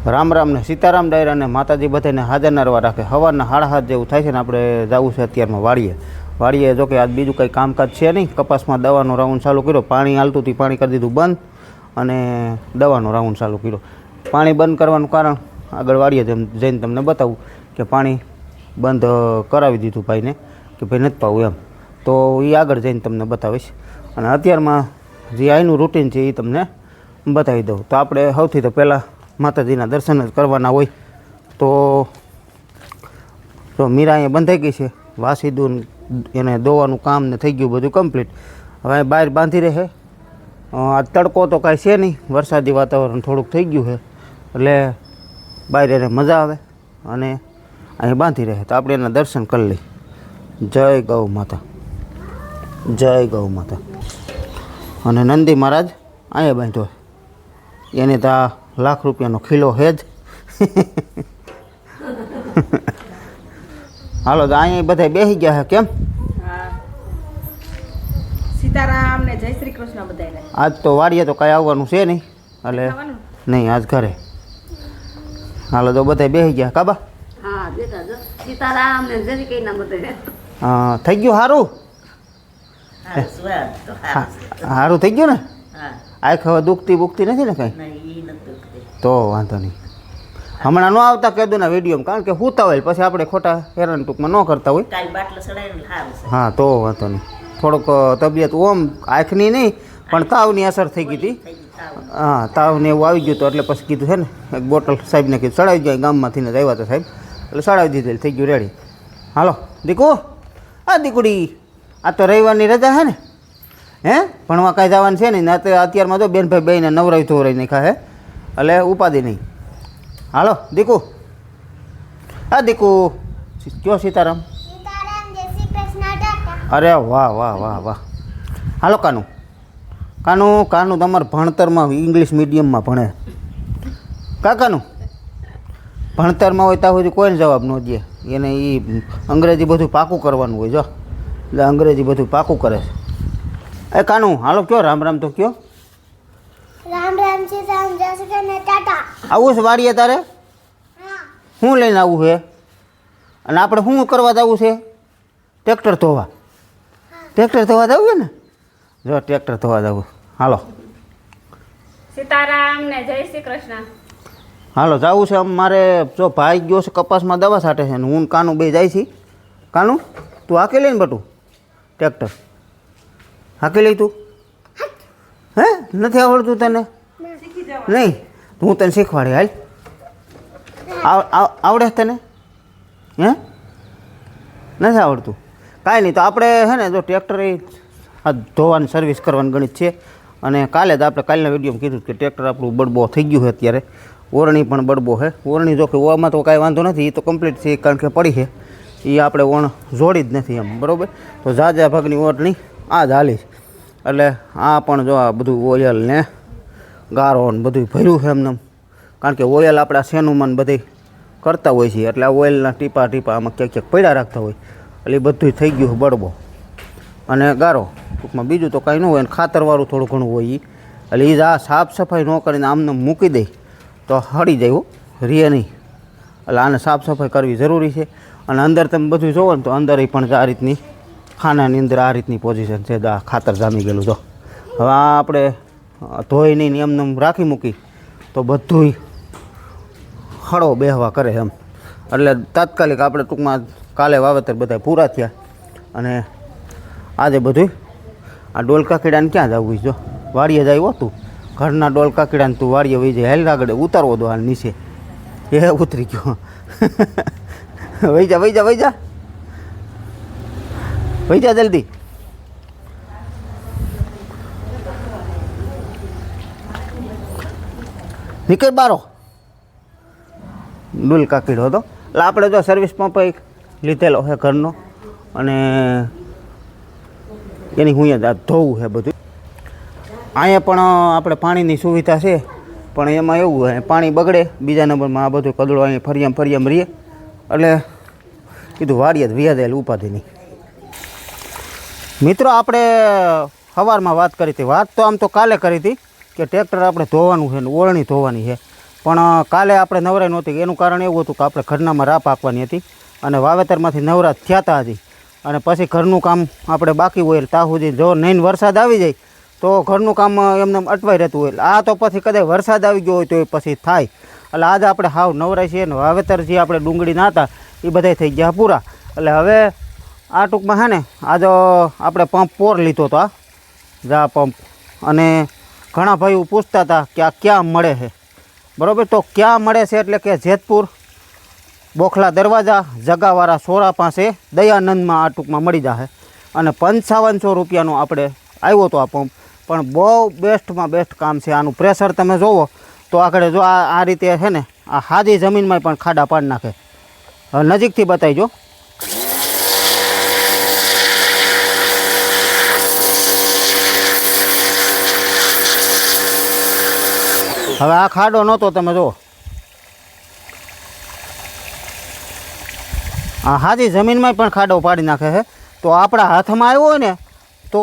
રામ રામ ને સીતારામ ડાયરા ને માતાજી બધાને હાજર નારવા રાખે. સવારના 7:30 જેવું થાય છે ને આપણે જવું છે અત્યારમાં વાડીએ. જો કે આજ બીજું કંઈ કામકાજ છે નહીં. કપાસમાં દવાનો રાઉન્ડ ચાલુ કર્યો. પાણી હાલતું હતું, પાણી કરી દીધું બંધ અને દવાનો રાઉન્ડ ચાલુ કર્યો. પાણી બંધ કરવાનું કારણ આગળ વાડીએ જઈને તમને બતાવું કે પાણી બંધ કરાવી દીધું ભાઈને કે ભાઈ નથી પાવું એમ. તો એ આગળ જઈને તમને બતાવીશ. અને અત્યારમાં જે અહીંનું રૂટીન છે એ તમને બતાવી દઉં. તો આપણે સૌથી તો પહેલાં માતાજીના દર્શન જ કરવાના હોય. તો જો મીરા અહીંયા બંધાઈ ગઈ છે. વાસી દૂન એને દોવાનું કામ ને થઈ ગયું બધું કમ્પ્લીટ. હવે બહાર બાંધી રહે. આ તડકો તો કાંઈ છે નહીં, વરસાદી વાતાવરણ થોડુંક થઈ ગયું છે એટલે બહાર એને મજા આવે અને અહીં બાંધી રહે. તો આપણે એના દર્શન કરી લઈએ. જય ગૌ માતા, જય ગૌ માતા. અને નંદી મહારાજ અહીંયા બાંધ્યો. એને તો આ લાખ રૂપિયાનો ખીલો છે જ. હાલો તો અહીંયા બધા બેસી ગયા છે. કેમ? સીતારામ ને જય શ્રી કૃષ્ણ બધાને. આજ તો વાડીએ તો કાંઈ આવવાનું છે નહીં એટલે નહીં, આજ ઘરે. હાલો તો બધા બેસી ગયા. કાબા સીતારામ ને જય શ્રી કૃષ્ણ બધાને. થઈ ગયું સારું? સારું થઈ ગયું ને? આંખ હવે દુખતી નથી ને કાંઈ? તો વાંધો નહીં. હમણાં ન આવતા કીધું ને વિડીયોમાં, કારણ કે સૂતા હોય પછી આપણે ખોટા હેરાન ટૂંકમાં ન કરતા હોય. હા તો વાંધો નહીં. થોડોક તબિયત ઓમ આંખની નહીં પણ તાવની અસર થઈ ગઈ હતી. હા તાવને એવું આવી ગયું હતું એટલે પછી કીધું છે ને એક બોટલ સાહેબને કીધું ચડાવી જાય. ગામમાંથી ને જ આવ્યા હતા સાહેબ એટલે ચડાવી દીધેલ, થઈ ગયું રેડી. હાલો દીકુ, આ દીકુડી આ તો રવિવારની રજા છે ને? હે ભણવા કાંઈ જવાનું છે નહીં. અત્યારમાં તો બેનભાઈ બેને નવરાવી ધોરાઈ નાખા હે એટલે ઉપાધિ નહીં. હાલો દીકુ, આ દીકુ કયો સીતારામ? અરે વાહ વાહ વાહ વાહ. હાલો કાનું તમારે ભણતરમાં ઇંગ્લિશ મીડિયમમાં ભણે. કાકાનું ભણતરમાં હોય ત્યાં સુધી કોઈને જવાબ ન દે. એને એ અંગ્રેજી બધું પાકું કરવાનું હોય. જો એટલે અંગ્રેજી બધું પાકું કરે છે. એ કાનું હાલો કયો રામ રામ તો કયો. રામ રામ સીતારામ જય શ્રી કૃષ્ણ ટાટા. આવું છે વાડીએ તારે? શું લઈને આવું છે? અને આપણે શું કરવા જવું છે? ટ્રેક્ટર ધોવા. ટ્રેક્ટર ધોવા જવું છે ને? જો ટ્રેક્ટર ધોવા જવું. હાલો સીતારામ ને જય શ્રી કૃષ્ણ. હાલો જવું છે. મારે જો ભાઈ ગયો છે કપાસમાં દવા છાંટે છે ને હું કાનું બે જાય છે. કાનું તું હાકી લઈને બટું ટ્રેક્ટર હાકી લઈ તું? હે નથી આવડતું તને? નહીં હું તને શીખવાડી. હાલ આવડે તને? હે નથી આવડતું? કાંઈ નહીં. તો આપણે છે ને જો ટ્રેક્ટર એ ધોવાની સર્વિસ કરવાની ગણિત છે. અને કાલે જ આપણે કાલના વિડીયોમાં કીધું કે ટ્રેક્ટર આપણું બળબો થઈ ગયું છે અત્યારે. ઓરણી પણ બળબો છે. ઓરણી જો કે ઓમાં તો કાંઈ વાંધો નથી, એ તો કમ્પ્લીટ છે કારણ કે પડી છે. એ આપણે ઓણ જોડી જ નથી એમ, બરાબર. તો ઝાઝા ભાગની ઓરણી આ જ હાલી. એટલે આ પણ જો આ બધું ઓયલ ને ગારો ને બધું ભર્યું છે એમને. કારણ કે ઓયલ આપણા સેનુમાં બધી કરતા હોય છે એટલે આ ઓઇલના ટીપા આમાં ક્યાંક પડ્યા રાખતા હોય એટલે એ બધું થઈ ગયું બળબો અને ગારો. ટૂંકમાં બીજું તો કાંઈ ન હોય. અને ખાતરવાળું થોડું ઘણું હોય એટલે એ જ આ સાફ સફાઈ ન કરીને આમને મૂકી દે તો હળી જાય, રીએ નહીં. એટલે આને સાફ સફાઈ કરવી જરૂરી છે. અને અંદર તમે બધું જોવો ને તો અંદર પણ આ રીતની ખાનાની અંદર આ રીતની પોઝિશન છે. આ ખાતર જામી ગયેલું. જો હવે આ આપણે ધોઈ નહીં એમને રાખી મૂકી તો બધું હળો બેહવા કરે એમ. એટલે તાત્કાલિક આપણે ટૂંકમાં કાલે વાવેતર બધા પૂરા થયા અને આજે બધું આ ડોલકા કીડાને ક્યાં જવું? જો વાડીએ જ આવ્યો તું ઘરના ડોલકા કીડાને તું વાડીએ વહી જાય. હેલ આગળ ઉતારવો દો હાલ નીચે. એ ઉતરી ગયો. વહી જા જલ્દી. નીકળ બારો. ડોલકા કીડો હતો એટલે આપણે જો સર્વિસ પંપ એક લીધેલો છે ઘરનો અને એની હું જ ધોવું છે બધું. અહીંયા પણ આપણે પાણીની સુવિધા છે પણ એમાં એવું હોય પાણી બગડે. બીજા નંબરમાં આ બધું કદડો અહીંયા ફરિયામ રહીએ એટલે કીધું વાડીએ જ વ્યાજેલ ઉપાધિ નહીં. મિત્રો આપણે સવારમાં વાત કરી હતી. વાત તો આમ તો કાલે કરી હતી કે ટ્રેક્ટર આપણે ધોવાનું છે ને ઓરણી ધોવાની છે. પણ કાલે આપણે નવરાઈ નહોતી. એનું કારણ એવું હતું કે આપણે ઘરનામાં રા પાકવાની હતી અને વાવેતરમાંથી નવરા થયા હતા હજી, અને પછી ઘરનું કામ આપણે બાકી હોય ત્યાં સુધી જો નહીં વરસાદ આવી જાય તો ઘરનું કામ એમને અટવાઈ રહેતું હોય. આ તો પછી કદાચ વરસાદ આવી ગયો હોય તો એ પછી થાય. એટલે આજે આપણે હાવ નવરાઈ છીએ ને વાવેતર જે આપણે ડુંગળી ના હતા એ બધા થઈ ગયા પૂરા. એટલે હવે આ ટૂંકમાં છે ને આજે આપણે પંપ પોર લીધો હતો, આ જા પંપ, અને ઘણા ભાઈઓ પૂછતા હતા કે આ ક્યાં મળે છે, બરાબર. તો ક્યાં મળે છે એટલે કે જેતપુર બોખલા દરવાજા જગાવાળા સોરા પાસે દયાનંદમાં આ ટૂંકમાં મળી જશે. અને 5500 રૂપિયાનો આપણે આવ્યો હતો આ પંપ, પણ બહુ બેસ્ટમાં બેસ્ટ કામ છે. આનું પ્રેશર તમે જોવો તો આગળ જો આ રીતે છે ને આ હાદી જમીનમાં પણ ખાડા પાડી નાખે. હવે નજીકથી બતાવીજો. હવે આ ખાડો નહોતો, તમે જુઓ આ હાદી જમીનમાં પણ ખાડો પાડી નાખે છે. તો આપણા હાથમાં આવ્યો હોય ને તો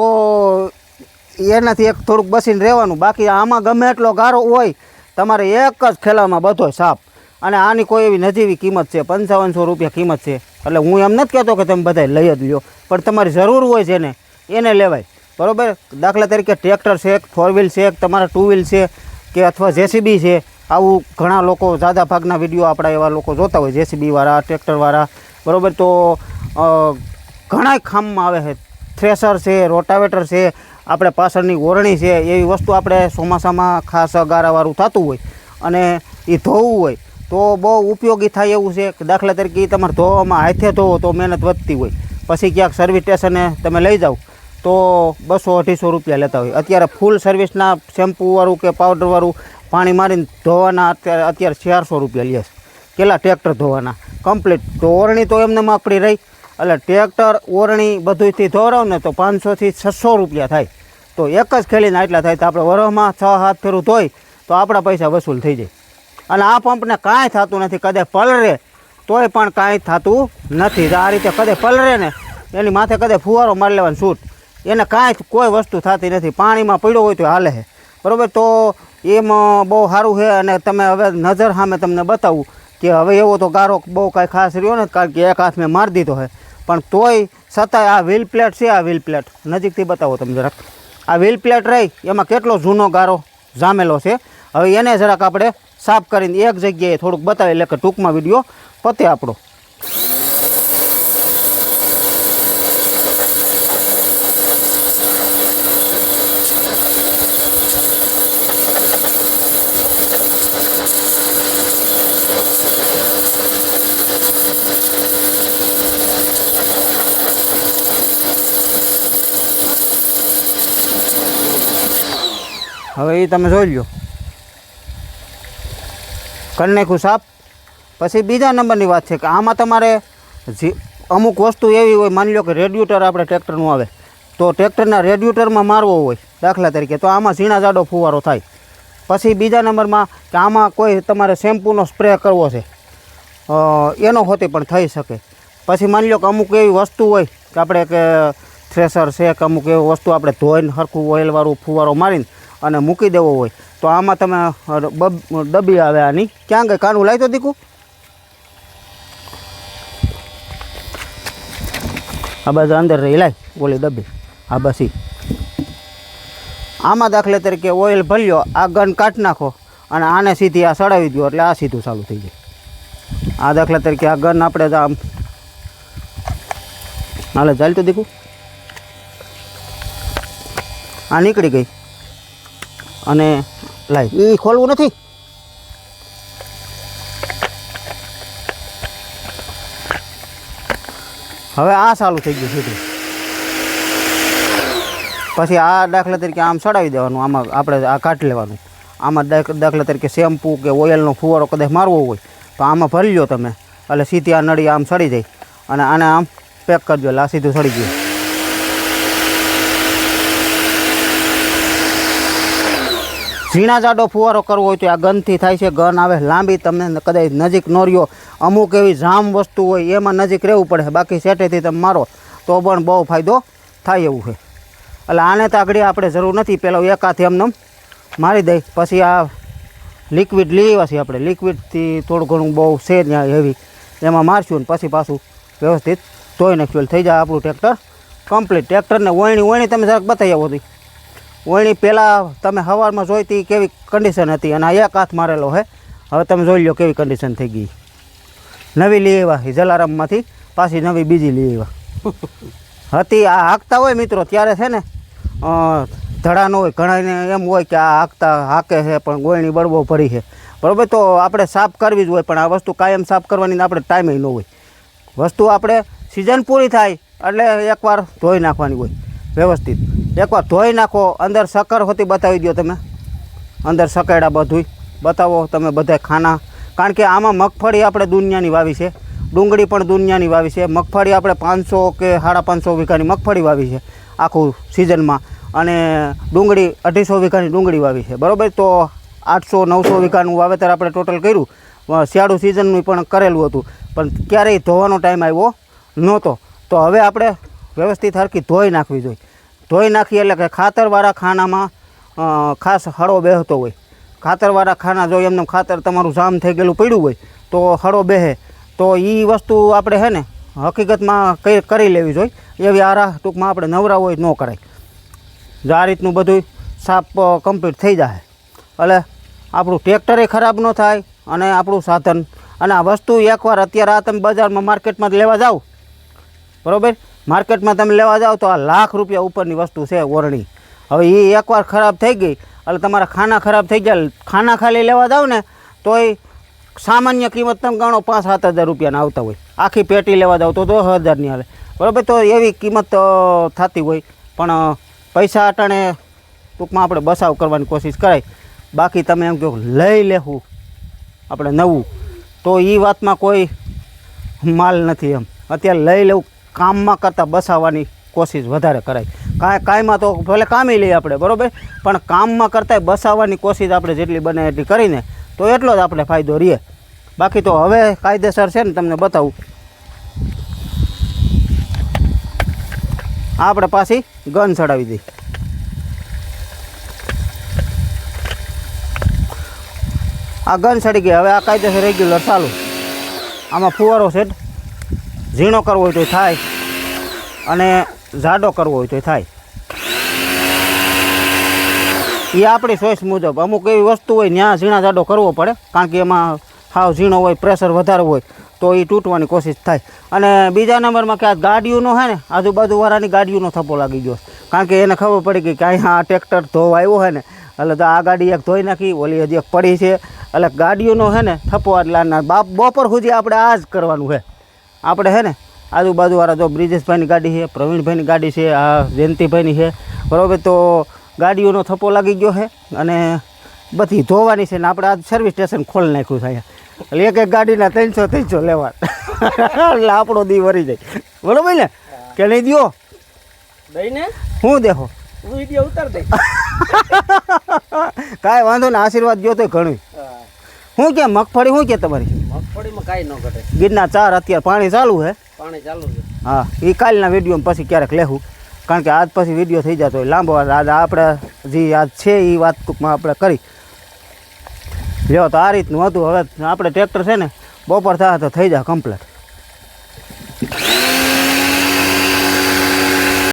એનાથી એક થોડુંક બસીને રહેવાનું. બાકી આમાં ગમે એટલો ગારો હોય તમારે એક જ ખેલામાં બધો સાપ. અને આની કોઈ એવી નજીવી કિંમત છે, 5500 રૂપિયા કિંમત છે. એટલે હું એમ નથી કહેતો કે તમે બધા લઈ જ લો, પણ તમારી જરૂર હોય છે ને એને લેવાય, બરાબર. દાખલા તરીકે ટ્રેક્ટર છે, 4 વ્હીલ છે, તમારા 2 વ્હીલ છે કે અથવા જેસીબી છે. આવું ઘણા લોકો ઝાઝા ભાગના વિડીયો આપણા એવા લોકો જોતા હોય, જેસીબીવાળા, ટ્રેક્ટરવાળા, બરાબર. તો ઘણા કામમાં આવે છે. થ્રેસર છે, રોટાવેટર છે, આપણે પાછળની ઓરણી છે, એવી વસ્તુ આપણે ચોમાસામાં ખાસ ગારાવાળું થતું હોય અને એ ધોવું હોય તો બહુ ઉપયોગી થાય એવું છે. દાખલા તરીકે તમારે ધોવામાં હાથે ધોવો તો મહેનત વધતી હોય, પછી ક્યાંક સર્વિસ સ્ટેશને તમે લઈ જાઓ તો 200-250 રૂપિયા લેતા હોય. અત્યારે ફૂલ સર્વિસના શેમ્પૂવાળું કે પાવડરવાળું પાણી મારીને ધોવાના અત્યારે 400 રૂપિયા લે છે. કેટલા ટ્રેક્ટર ધોવાના કમ્પ્લીટ. તો ઓરણી તો એમને આપણી રહી. એટલે ટ્રેક્ટર ઓરણી બધુંથી ધોરાવ ને તો 500 થી 600 રૂપિયા થાય. તો એક જ ખેલીને આટલા થાય તો આપણે વરસમાં 6-7 ફેરું ધોઈ તો આપણા પૈસા વસૂલ થઈ જાય. અને આ પંપને કાંઈ થતું નથી, કદાચ પલરે તોય પણ કાંઈ થતું નથી. આ રીતે કદાચ પલરે ને એની માથે કદાચ ફુવારો મારી લેવાનું છૂટ, એને કાંઈ કોઈ વસ્તુ થતી નથી. પાણીમાં પડ્યો હોય તો હાલે છે, બરાબર. તો એમાં બહુ સારું છે. અને તમે હવે નજર સામે તમને બતાવું કે હવે એવો તો ગારો બહુ કાંઈ ખાસ રહ્યો નથી, કારણ કે એક હાથ મેં મારી દીધો છે. પણ તોય છતાંય આ વ્હીલ પ્લેટ છે, આ વ્હીલ પ્લેટ નજીકથી બતાવો તમે જરાક. આ વ્હીલ પ્લેટ રહી એમાં કેટલો જૂનો ગારો જામેલો છે. હવે એને જરાક આપણે સાફ કરીને એક જગ્યાએ થોડુંક બતાવી એટલે કે ટૂંકમાં વિડીયો પતે આપણો. હવે એ તમે જોઈ લો, કરી નાખ્યું સાફ. પછી બીજા નંબરની વાત છે કે આમાં તમારે અમુક વસ્તુ એવી હોય, માની લો કે રેડ્યુટર આપણે ટ્રેક્ટરનું આવે તો ટ્રેક્ટરના રેડ્યુટરમાં મારવો હોય દાખલા તરીકે, તો આમાં ઝીણા જાડો ફુવારો થાય. પછી બીજા નંબરમાં કે આમાં કોઈ તમારે શેમ્પૂનો સ્પ્રે કરવો છે એનો હોતી પણ થઈ શકે. પછી માની લો કે અમુક એવી વસ્તુ હોય કે આપણે કે થ્રેસર છે કે અમુક એવી વસ્તુ આપણે ધોઈને સરખું ઓઇલવાળું ફુવારો મારીને અને મૂકી દેવો હોય તો આમાં તમે ડબ્બી આવે આની. ક્યાં ગઈ કાનું લાવી તો દીકું? આ બાજુ અંદર રહી લાય ઓલી ડબ્બી. હા બસ આમાં દાખલા તરીકે ઓઇલ ભર્યો, આ ગન કાઢી નાખો અને આને સીધી આ સડાવી દો એટલે આ સીધું ચાલુ થઈ જાય. આ દાખલા તરીકે આ ગન આપણે આમ હાલે ચાલતું દીકું, આ નીકળી ગઈ અને લાઈ એ ખોલવું નથી. હવે આ ચાલુ થઈ ગયું સીધું. પછી આ દાખલા તરીકે આમ ચડાવી દેવાનું, આમાં આપણે આ કાઢી લેવાનું. આમાં દાખલા તરીકે શેમ્પૂ કે ઓઇલનો ફુવારો કદાચ મારવો હોય તો આમાં ભરી લો તમે, એટલે સીધી આ નળી આમ ચડી જાય અને આને આમ પેક કરજો એટલે આ સીધું ચડી ગયું. ઝીણા જાડો ફુવારો કરવો હોય તો આ ગનથી થાય છે. ગન આવે લાંબી, તમને કદાચ નજીક ન રહ્યો, અમુક એવી જામ વસ્તુ હોય એમાં નજીક રહેવું પડે, બાકી સેટેથી તમે મારો તો પણ બહુ ફાયદો થાય એવું છે. એટલે આને તો આગળ આપણે જરૂર નથી, પહેલાં એક હાથ એમને મારી દઈ પછી આ લિક્વિડ લઈ આવ્યા છીએ આપણે. લિક્વિડથી થોડું ઘણું બહુ છે ત્યાં હેવી એમાં મારશું ને પછી પાછું વ્યવસ્થિત ધોઈ નાખ્યું થઈ જાય આપણું ટ્રેક્ટર કમ્પ્લીટ. ટ્રેક્ટરને વણી તમે જરાક બતાવી આવો હતી. વણી પહેલાં તમે સવારમાં જોઈતી કેવી કન્ડિશન હતી અને આ એક હાથ મારેલો છે. હવે તમે જોઈ લો કેવી કન્ડિશન થઈ ગઈ. નવી લઈ આવ્યા જલારામમાંથી, પાછી નવી બીજી લઈ આવ્યા હતી. આ હાંકતા હોય મિત્રો ત્યારે છે ને ધડા ન હોય, ઘણાને એમ હોય કે આ હાકે છે પણ ગોળણી બળવો ભરી છે, બરાબર. તો આપણે સાફ કરવી જ હોય, પણ આ વસ્તુ કાયમ સાફ કરવાની આપણે ટાઈમે ન હોય. વસ્તુ આપણે સિઝન પૂરી થાય એટલે એકવાર ધોઈ નાખવાની હોય વ્યવસ્થિત. એકવાર ધોઈ નાખો. અંદર શક્કર હોતી બતાવી દો તમે, અંદર સકેડા બધુંય બતાવો તમે બધા ખાના. કારણ કે આમાં મગફળી આપણે દુનિયાની વાવી છે, ડુંગળી પણ દુનિયાની વાવી છે. મગફળી આપણે 500 કે 550 વીઘાની મગફળી વાવી છે આખું સિઝનમાં, અને ડુંગળી 250 વીઘાની ડુંગળી વાવી છે, બરાબર. તો 800-900 વીઘાનું વાવેતર આપણે ટોટલ કર્યું. શિયાળુ સિઝનનું પણ કરેલું હતું, પણ ક્યારેય ધોવાનો ટાઈમ આવ્યો નહોતો. તો હવે આપણે વ્યવસ્થિત હરખી ધોઈ નાખવી જોઈએ. ધોઈ નાખીએ એટલે કે ખાતરવાળા ખાનામાં ખાસ હળો બેસતો હોય. ખાતરવાળા ખાના જો એમને ખાતર તમારું જામ થઈ ગયેલું પડ્યું હોય તો હળો બેસે. તો એ વસ્તુ આપણે છે ને હકીકતમાં કરી લેવી જોઈએ. એવી આરા ટૂંકમાં આપણે નવરા હોય ન કરાય. જો આ રીતનું બધું સાફ કમ્પ્લીટ થઈ જાય એટલે આપણું ટ્રેક્ટરે ખરાબ ન થાય અને આપણું સાધન. અને આ વસ્તુ એકવાર અત્યારે આ તમે બજારમાં માર્કેટમાં લેવા જાઓ, બરાબર, માર્કેટમાં તમે લેવા જાઓ તો આ લાખ રૂપિયા ઉપરની વસ્તુ છે ઓરણી. હવે એ એકવાર ખરાબ થઈ ગઈ એટલે તમારા ખાના ખરાબ થઈ ગયા. ખાના ખાલી લેવા જાઓ ને તોય સામાન્ય કિંમત તમે ગણો 5-7 હજાર રૂપિયાના આવતા હોય. આખી પેટી લેવા જાઓ તો 10,000ની હાલે, બરાબર. તો એવી કિંમત થતી હોય. પણ પૈસા અટાણે ટૂંકમાં આપણે બચાવ કરવાની કોશિશ કરાય. બાકી તમે એમ કહો લઈ લેવું આપણે નવું, તો એ વાતમાં કોઈ માલ નથી. એમ અત્યારે લઈ લેવું કામમાં કરતાં બસાવવાની કોશિશ વધારે કરાય. કાંઈમાં તો ભલે કામી લઈએ આપણે, બરાબર, પણ કામમાં કરતાં બસાવવાની કોશિશ આપણે જેટલી બને એટલી કરીને તો એટલો જ આપણે ફાયદો રહે. બાકી તો હવે કાયદેસર છે ને તમને બતાવું. આપણે પાછી ગન ચડાવી દઈએ. આ ગન ચડી ગઈ. હવે આ કાયદેસર રેગ્યુલર ચાલુ. આમાં ફુવારો છે, ઝીણો કરવો હોય તો થાય અને જાડો કરવો હોય તો થાય. એ આપણી ચોઈસ મુજબ. અમુક એવી વસ્તુ હોય ત્યાં ઝીણા જાડો કરવો પડે, કારણ કે એમાં હાવ ઝીણો હોય, પ્રેશર વધારે હોય તો એ તૂટવાની કોશિશ થાય. અને બીજા નંબરમાં કે આ ગાડીઓનો છે ને આજુબાજુવાળાની ગાડીઓનો થપ્પો લાગી ગયો, કારણ કે એને ખબર પડી ગઈ કે અહીંયા આ ટ્રેક્ટર ધોવા આવ્યો હોય ને એટલે તો આ ગાડી એક ધોઈ નાખી, ઓલી હજી એક પડી છે. એટલે ગાડીઓનો છે ને થપ્પો એટલે બપોર સુધી આપણે આ જ કરવાનું છે. આપણે છે ને આજુબાજુવાળા જો બ્રિજેશભાઈની ગાડી છે, પ્રવીણભાઈની ગાડી છે, આ જયંતિભાઈની છે, બરાબર. તો ગાડીઓનો થપ્પો લાગી ગયો છે અને બધી ધોવાની છે ને આપણે આ સર્વિસ સ્ટેશન ખોલી નાખ્યું છે અહીંયા. એટલે એક ગાડીના 300 લેવા એટલે આપણો દી વરી જાય, બરાબર ને કે નહીં? દો દઈને હું દેખો વિડીયો ઉતાર દે. કાંઈ વાંધો ને, આશીર્વાદ દો તો ઘણું. શું કે મગફળી શું કે તમારી? મગફળીમાં કાંઈ ન ઘટે. ગીરના 4 અત્યારે પાણી ચાલુ છે. પાણી ચાલુ છે. હા, એ કાલના વિડીયોમાં પછી ક્યારેક લેવું, કારણ કે આજ પછી વિડીયો થઈ જતો હોય લાંબો. આજ આપણે જે આજ છે એ વાત ટૂંકમાં આપણે કરી લ્યો. તો આ રીતનું હતું. હવે આપણે ટ્રેક્ટર છે ને બપોર થાય તો થઈ જાય કમ્પ્લીટ.